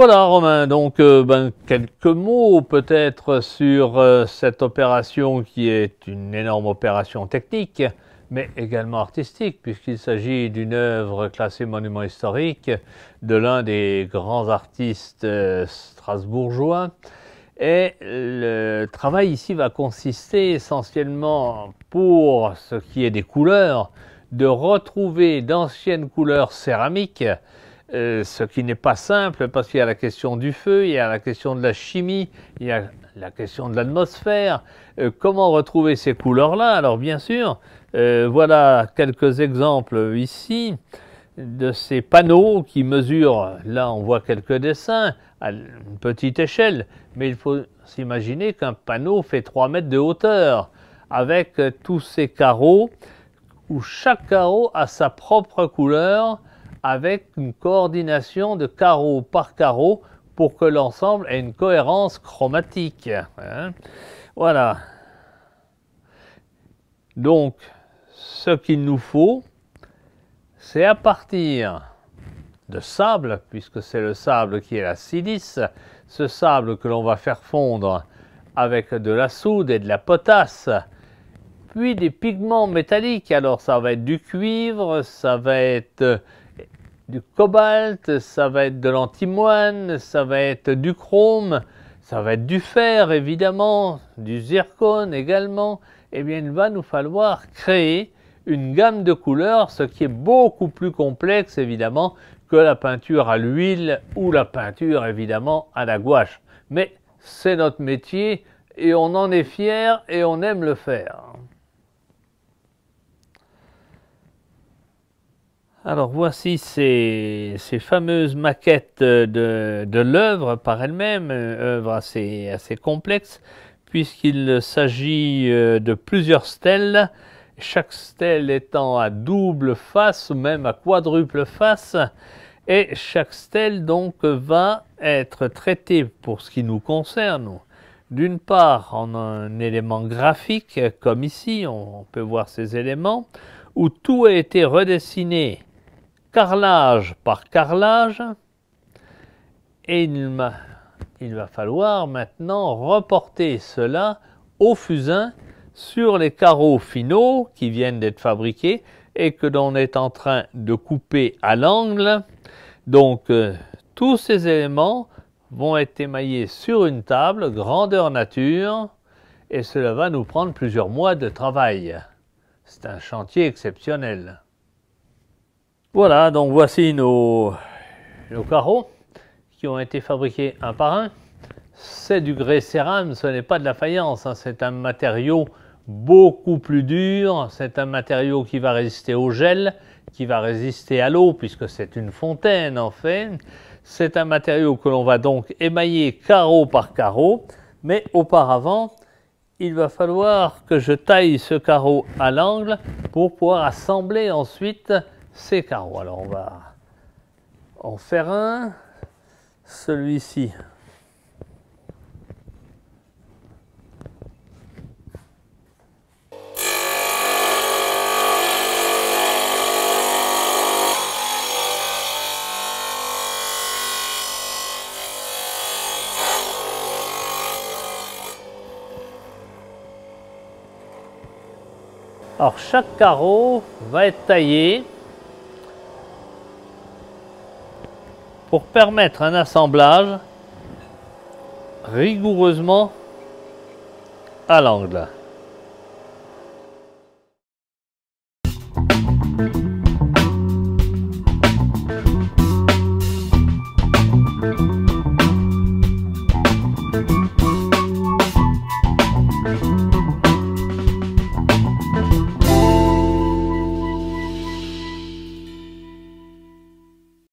Voilà Romain, donc quelques mots peut-être sur cette opération qui est une énorme opération technique, mais également artistique, puisqu'il s'agit d'une œuvre classée monument historique de l'un des grands artistes strasbourgeois. Et le travail ici va consister essentiellement, pour ce qui est des couleurs, de retrouver d'anciennes couleurs céramiques, ce qui n'est pas simple parce qu'il y a la question du feu, il y a la question de la chimie, il y a la question de l'atmosphère. Comment retrouver ces couleurs-là? Alors bien sûr, voilà quelques exemples ici de ces panneaux qui mesurent, là on voit quelques dessins à une petite échelle, mais il faut s'imaginer qu'un panneau fait 3 mètres de hauteur avec tous ces carreaux où chaque carreau a sa propre couleur avec une coordination de carreau par carreau pour que l'ensemble ait une cohérence chromatique. Hein. Voilà. Donc, ce qu'il nous faut, c'est à partir de sable, puisque c'est le sable qui est la silice, ce sable que l'on va faire fondre avec de la soude et de la potasse, puis des pigments métalliques. Alors ça va être du cuivre, ça va être du cobalt, ça va être de l'antimoine, ça va être du chrome, ça va être du fer évidemment, du zircone également. Eh bien il va nous falloir créer une gamme de couleurs, ce qui est beaucoup plus complexe évidemment que la peinture à l'huile ou la peinture évidemment à la gouache. Mais c'est notre métier et on en est fier et on aime le faire. Alors voici ces fameuses maquettes de l'œuvre par elle-même, œuvre assez complexe, puisqu'il s'agit de plusieurs stèles, chaque stèle étant à double face ou même à quadruple face, et chaque stèle donc va être traitée pour ce qui nous concerne, d'une part en un élément graphique, comme ici, on peut voir ces éléments, où tout a été redessiné carrelage par carrelage, et il va falloir maintenant reporter cela au fusain sur les carreaux finaux qui viennent d'être fabriqués et que l'on est en train de couper à l'angle. Donc tous ces éléments vont être émaillés sur une table grandeur nature et cela va nous prendre plusieurs mois de travail. C'est un chantier exceptionnel. Voilà, donc voici nos carreaux qui ont été fabriqués un par un. C'est du grès cérame, ce n'est pas de la faïence, hein. C'est un matériau beaucoup plus dur, c'est un matériau qui va résister au gel, qui va résister à l'eau puisque c'est une fontaine en fait. C'est un matériau que l'on va donc émailler carreau par carreau, mais auparavant, il va falloir que je taille ce carreau à l'angle pour pouvoir assembler ensuite ces carreaux. Alors on va en faire un, celui-ci. Alors chaque carreau va être taillé pour permettre un assemblage rigoureusement à l'angle.